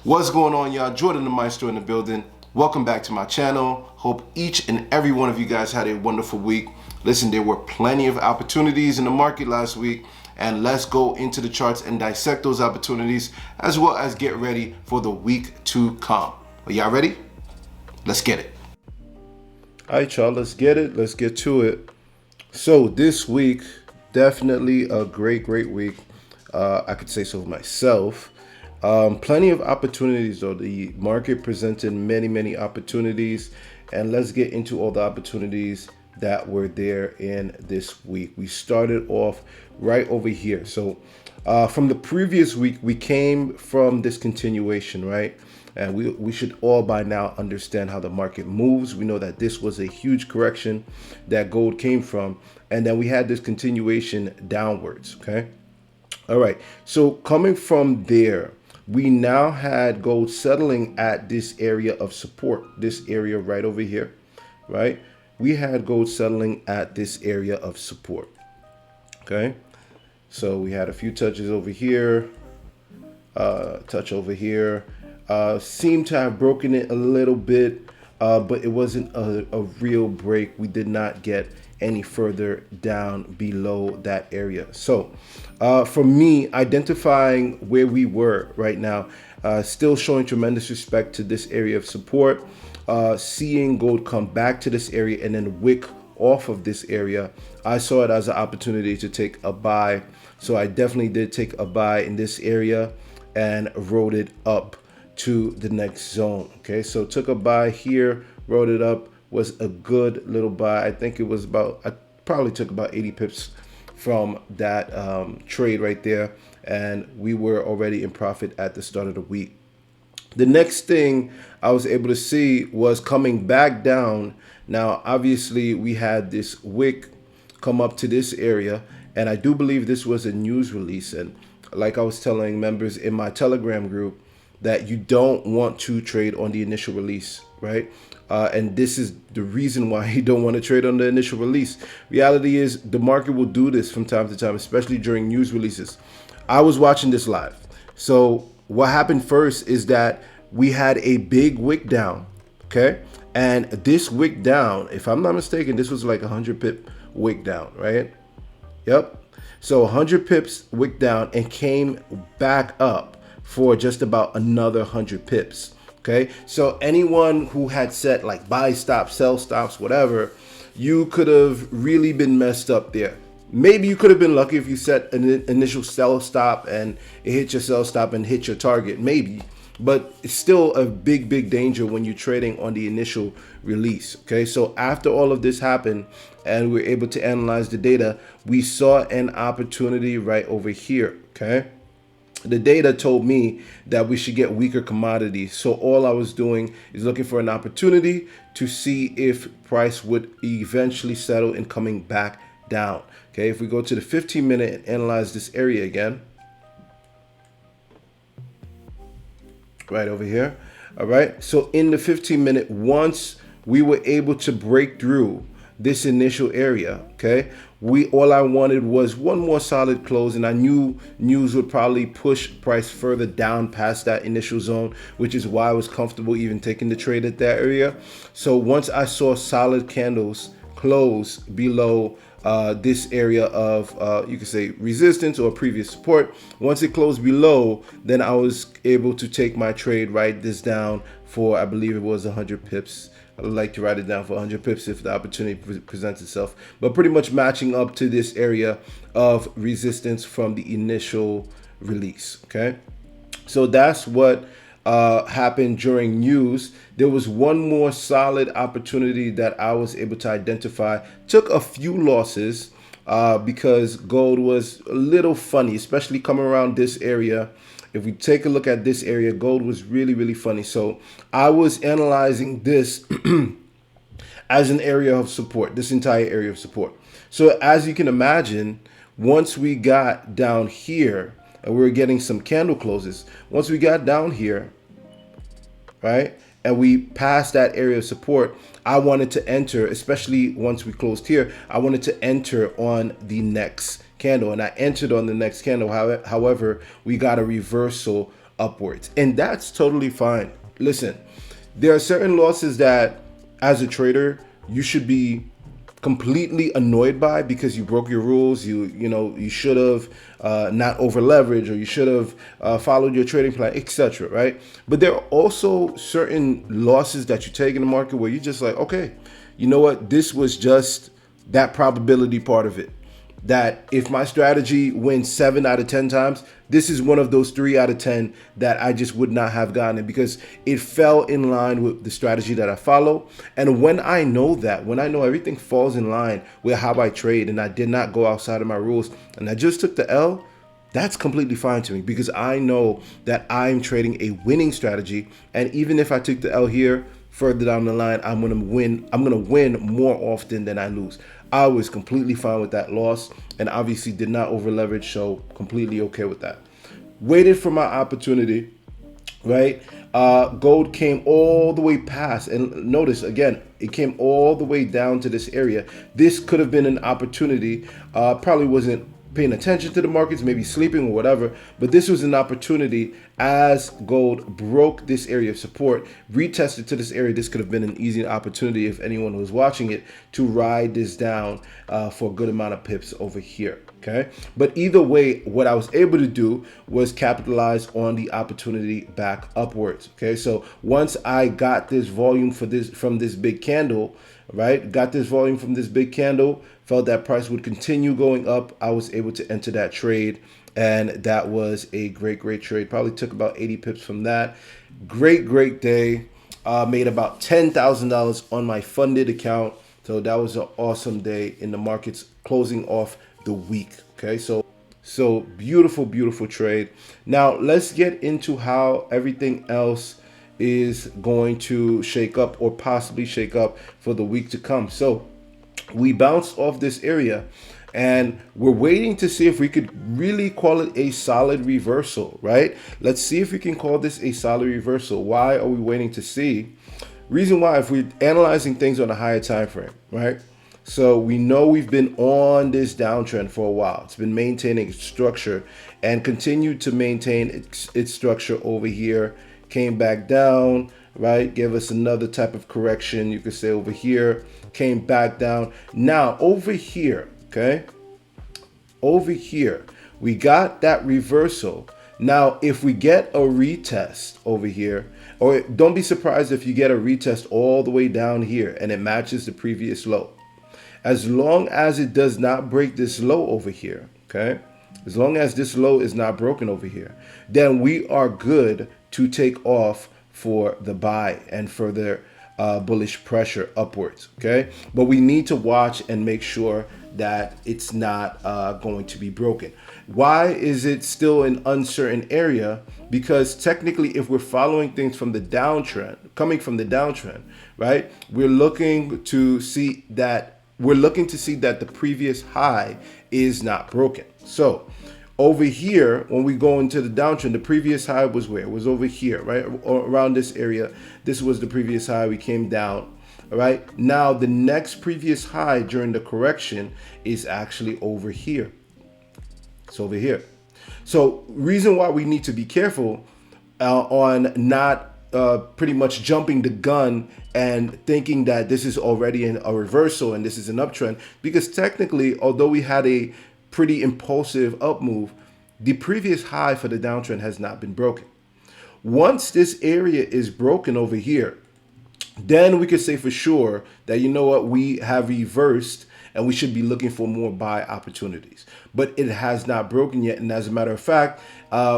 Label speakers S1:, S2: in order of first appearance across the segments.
S1: What's going on, y'all? Jordan the Maestro in the building. Welcome back to my channel. Hope each and every one of you guys had a wonderful week. Listen, there were plenty of opportunities in the market last week, and let's go into the charts and dissect those opportunities as well as get ready for the week to come. Are y'all ready? Let's get it. All right, y'all, let's get it. Let's get to it. So this week, definitely a great week. I could say so myself. Plenty of opportunities though. The market presented many opportunities, and let's get into all the opportunities that were there in this week. We started off right over here. So from the previous week, we came from this continuation, right? And we should all by now understand how the market moves. We know that this was a huge correction that gold came from, and then we had this continuation downwards, okay? All right, so coming from there, we now had gold settling at this area of support, this area right over here, right? We had gold settling at this area of support, okay? So we had a few touches over here, touch over here, seemed to have broken it a little bit, but it wasn't a real break. We did not get any further down below that area. So for me, identifying where we were right now, still showing tremendous respect to this area of support, seeing gold come back to this area and then wick off of this area, I saw it as an opportunity to take a buy. So I definitely did take a buy in this area and rode it up to the next zone. Okay, so took a buy here, rode it up, was a good little buy. I think it was about, I probably took about 80 pips from that trade right there, and we were already in profit at the start of the week. The next thing I was able to see was coming back down. Now, obviously, we had this wick come up to this area, and I do believe this was a news release. And like I was telling members in my Telegram group, that you don't want to trade on the initial release, right? And this is the reason why you don't want to trade on the initial release. Reality is the market will do this from time to time, especially during news releases. I was watching this live. So what happened first is that we had a big wick down, okay? And this wick down, if I'm not mistaken, this was like 100 pip wick down, right? Yep. So 100 pips wick down and came back up for just about another 100 pips. Okay, so anyone who had set like buy stops, sell stops, whatever, you could have really been messed up there. Maybe you could have been lucky if you set an initial sell stop and it hit your sell stop and hit your target, maybe. But it's still a big danger when you're trading on the initial release. Okay, so after all of this happened and we were able to analyze the data, we saw an opportunity right over here. Okay. The data told me that we should get weaker commodities. So all I was doing is looking for an opportunity to see if price would eventually settle in coming back down. Okay, if we go to the 15-minute and analyze this area again, right over here. All right, so in the 15-minute, once we were able to break through this initial area, okay, all I wanted was one more solid close, and I knew news would probably push price further down past that initial zone, which is why I was comfortable even taking the trade at that area. So once I saw solid candles close below this area of you could say resistance or previous support, once it closed below, then I was able to take my trade, write this down for, I believe it was 100 pips. I would like to write it down for 100 pips if the opportunity presents itself, but pretty much matching up to this area of resistance from the initial release. Okay, so that's what happened during news. There was one more solid opportunity that I was able to identify. Took a few losses because gold was a little funny, especially coming around this area. If we take a look at this area, gold was really funny. So I was analyzing this as an area of support, this entire area of support. So as you can imagine, once we got down here and we were getting some candle closes, once we got down here, right, and we passed that area of support, I wanted to enter, especially once we closed here, I wanted to enter on the next candle, and I entered on the next candle. However, we got a reversal upwards. And that's totally fine. Listen, there are certain losses that as a trader, you should be completely annoyed by because you broke your rules. You should have not over leveraged, or you should have followed your trading plan, etc. Right? But there are also certain losses that you take in the market where you're just like, okay, you know what? This was just that probability part of it. That if my strategy wins 7 out of 10 times, this is one of those 3 out of 10 that I just would not have gotten it because it fell in line with the strategy that I follow. And when I know that, when I know everything falls in line with how I trade and I did not go outside of my rules and I just took the L, that's completely fine to me because I know that I'm trading a winning strategy. And even if I took the L here, further down the line, I'm gonna win more often than I lose. I was completely fine with that loss and obviously did not over leverage, so completely okay with that. Waited for my opportunity, right? Gold came all the way past, and notice again, it came all the way down to this area. This could have been an opportunity. Probably wasn't paying attention to the markets, maybe sleeping or whatever, but this was an opportunity as gold broke this area of support, retested to this area. This could have been an easy opportunity if anyone was watching it to ride this down for a good amount of pips over here. Okay, but either way, what I was able to do was capitalize on the opportunity back upwards. Okay, so once I got this volume from this big candle, right? Got this volume from this big candle, felt that price would continue going up. I was able to enter that trade, and that was a great trade. Probably took about 80 pips from that. Great day. Made about $10,000 on my funded account. So that was an awesome day in the markets closing off the week. Okay, so beautiful trade. Now let's get into how everything else is going to shake up or possibly shake up for the week to come. So we bounced off this area and we're waiting to see if we could really call it a solid reversal, right? Let's see if we can call this a solid reversal. Why are we waiting to see? Reason why, if we're analyzing things on a higher time frame, right? So we know we've been on this downtrend for a while. It's been maintaining its structure and continued to maintain its structure over here. Came back down, right? Gave us another type of correction. You could say over here, came back down. Now over here, okay? Over here, we got that reversal. Now, if we get a retest over here, or don't be surprised if you get a retest all the way down here and it matches the previous low. As long as it does not break this low over here, okay? As long as this low is not broken over here, then we are good to take off for the buy and further bullish pressure upwards, okay? But we need to watch and make sure that it's not going to be broken. Why is it still an uncertain area? Because technically, if we're following things from the downtrend, coming from the downtrend, right? We're looking to see that the previous high is not broken. So over here, when we go into the downtrend, the previous high was where? It was over here, right? Or around this area. This was the previous high. We came down, all right? Now, the next previous high during the correction is actually over here. It's over here. So reason why we need to be careful on not pretty much jumping the gun and thinking that this is already a reversal and this is an uptrend, because technically, although we had a pretty impulsive up move, the previous high for the downtrend has not been broken. Once this area is broken over here, then we could say for sure that, you know what, we have reversed and we should be looking for more buy opportunities. But it has not broken yet. And as a matter of fact,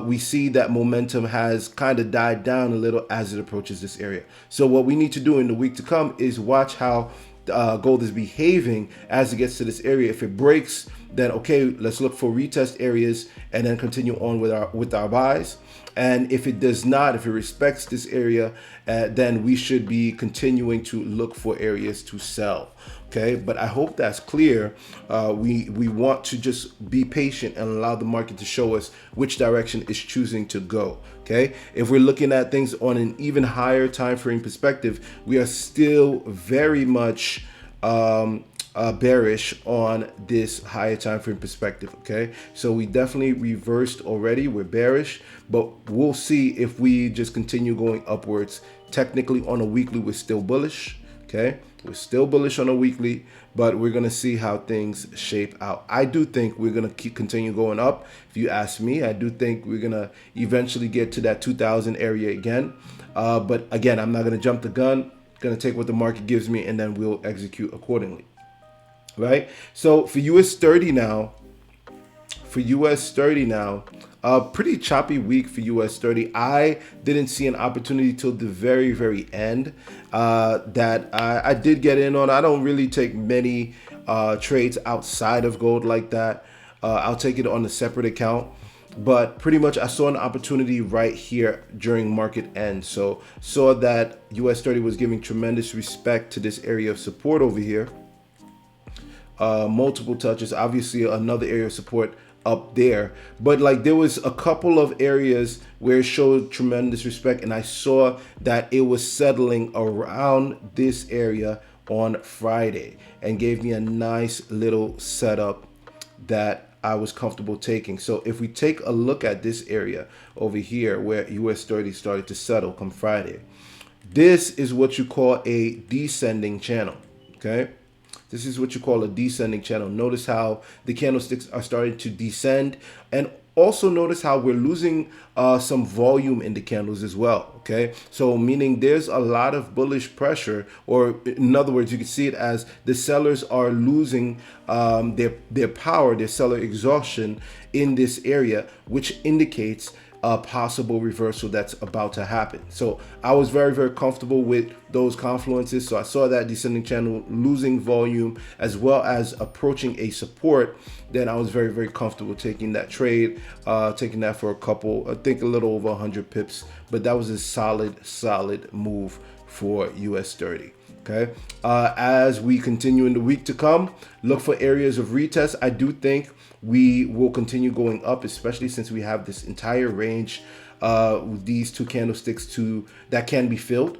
S1: we see that momentum has kind of died down a little as it approaches this area. So what we need to do in the week to come is watch how gold is behaving as it gets to this area. If it breaks, then okay, let's look for retest areas and then continue on with our buys. And if it does not, if it respects this area, then we should be continuing to look for areas to sell. Okay, but I hope that's clear. We want to just be patient and allow the market to show us which direction it's choosing to go. Okay, if we're looking at things on an even higher time frame perspective, we are still very much bearish on this higher time frame perspective. Okay, so we definitely reversed already. We're bearish, but we'll see if we just continue going upwards. Technically on a weekly, we're still bullish. Okay, we're still bullish on a weekly, but we're gonna see how things shape out. I do think we're gonna continue going up. If you ask me, I do think we're gonna eventually get to that 2000 area again. But again, I'm not gonna jump the gun. Gonna take what the market gives me, and then we'll execute accordingly. Right? So for US 30 now, pretty choppy week for US 30. I didn't see an opportunity till the very, very end that I did get in on. I don't really take many trades outside of gold like that. I'll take it on a separate account. But pretty much I saw an opportunity right here during market end. So saw that US 30 was giving tremendous respect to this area of support over here. Multiple touches, obviously another area of support up there, but like there was a couple of areas where it showed tremendous respect, and I saw that it was settling around this area on Friday and gave me a nice little setup that I was comfortable taking. So if we take a look at this area over here where US 30 started to settle come Friday, this is what you call a descending channel. Okay, this is what you call a descending channel. Notice how the candlesticks are starting to descend, and also notice how we're losing some volume in the candles as well. Okay, so meaning there's a lot of bullish pressure, or in other words, you can see it as the sellers are losing their power, their seller exhaustion in this area, which indicates a possible reversal that's about to happen. So I was very, very comfortable with those confluences. So I saw that descending channel losing volume as well as approaching a support. Then I was very, very comfortable taking that trade, taking that for a couple, I think a little over 100 pips. But that was a solid move for US 30. Okay, as we continue in the week to come, look for areas of retest. I do think we will continue going up, especially since we have this entire range with these two candlesticks that can be filled.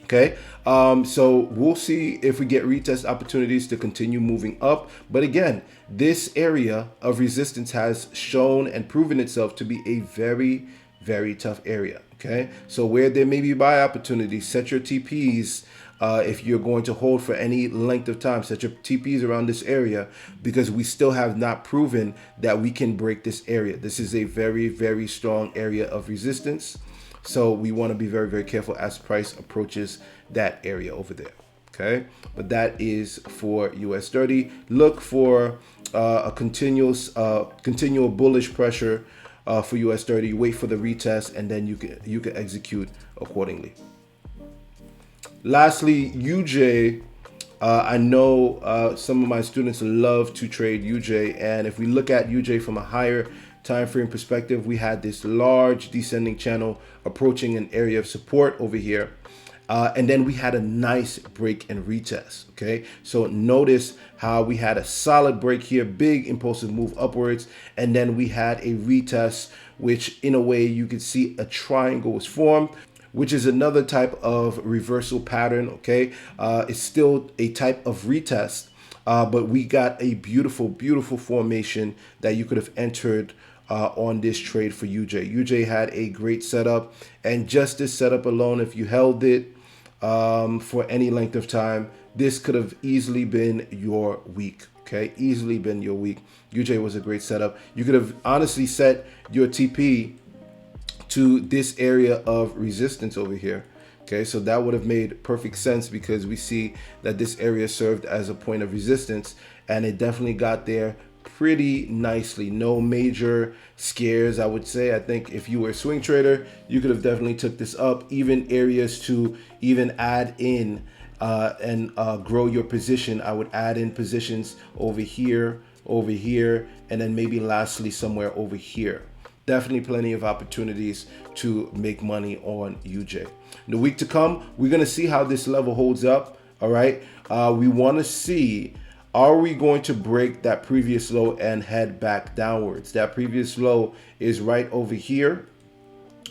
S1: Okay, so we'll see if we get retest opportunities to continue moving up. But again, this area of resistance has shown and proven itself to be a very, very tough area. Okay, so where there may be buy opportunities, set your TPs. If you're going to hold for any length of time, set your TPs around this area, because we still have not proven that we can break this area. This is a very, very strong area of resistance. So we want to be very, very careful as price approaches that area over there. Okay, but that is for US 30. Look for a continual bullish pressure for US 30. Wait for the retest, and then you can execute accordingly. Lastly, UJ. I know some of my students love to trade UJ, and if we look at UJ from a higher time frame perspective, we had this large descending channel approaching an area of support over here, and then we had a nice break and retest. Okay, so notice how we had a solid break here, big impulsive move upwards, and then we had a retest, which in a way you could see a triangle was formed, which is another type of reversal pattern. Okay, it's still a type of retest, but we got a beautiful, beautiful formation that you could have entered on this trade for UJ. UJ had a great setup, and just this setup alone, if you held it for any length of time, this could have easily been your week. Okay, easily been your week. UJ was a great setup. You could have honestly set your TP to this area of resistance over here. Okay, so that would have made perfect sense, because we see that this area served as a point of resistance, and it definitely got there pretty nicely. No major scares, I would say. I think if you were a swing trader, you could have definitely took this up, even areas to even add in and grow your position. I would add in positions over here, and then maybe lastly somewhere over here. Definitely plenty of opportunities to make money on UJ. In the week to come, we're going to see how this level holds up. All right. We want to see, are we going to break that previous low and head back downwards? That previous low is right over here.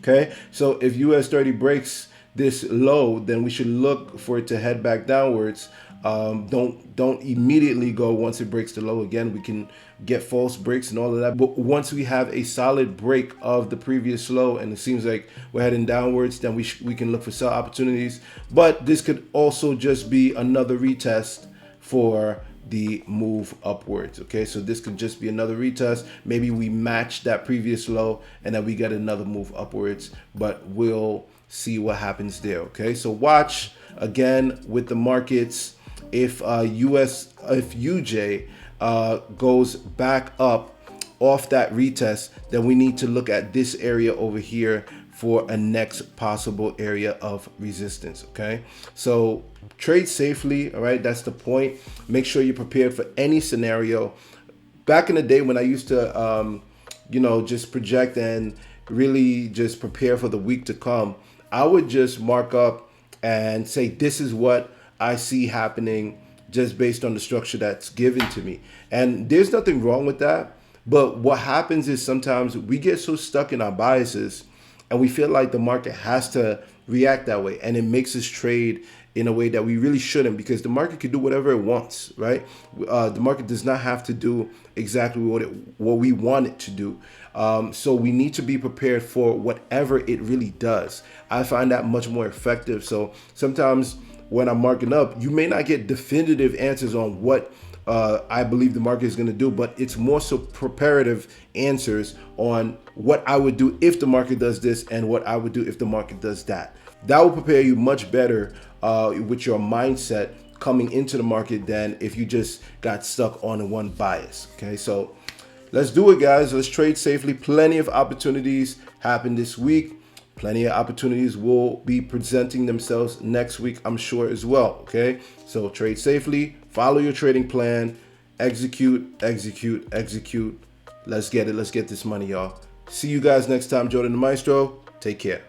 S1: Okay. So if US 30 breaks this low, then we should look for it to head back downwards Don't immediately go once it breaks the low. Again, we can get false breaks and all of that, but once we have a solid break of the previous low and it seems like we're heading downwards, then we can look for sell opportunities. But this could also just be another retest for the move upwards. Okay, so this could just be another retest. Maybe we match that previous low and then we get another move upwards, but we'll see what happens there. Okay, so watch again with the markets. If UJ goes back up off that retest, then we need to look at this area over here for a next possible area of resistance. Okay, so trade safely. All right, that's the point. Make sure you're prepared for any scenario. Back in the day when I used to just project and really just prepare for the week to come, I would just mark up and say this is what I see happening just based on the structure that's given to me. And there's nothing wrong with that. But what happens is sometimes we get so stuck in our biases and we feel like the market has to react that way. And it makes us trade in a way that we really shouldn't, because the market can do whatever it wants, right? The market does not have to do exactly what we want it to do. So we need to be prepared for whatever it really does. I find that much more effective. So sometimes when I'm marking up, you may not get definitive answers on what I believe the market is going to do, but it's more so preparative answers on what I would do if the market does this and what I would do if the market does that. That will prepare you much better with your mindset coming into the market than if you just got stuck on one bias. Okay, so let's do it, guys. Let's trade safely. Plenty of opportunities happen this week. Plenty of opportunities will be presenting themselves next week, I'm sure, as well. Okay, so trade safely, follow your trading plan, execute. Let's get it. Let's get this money, y'all. See you guys next time. Jordan the Maestro. Take care.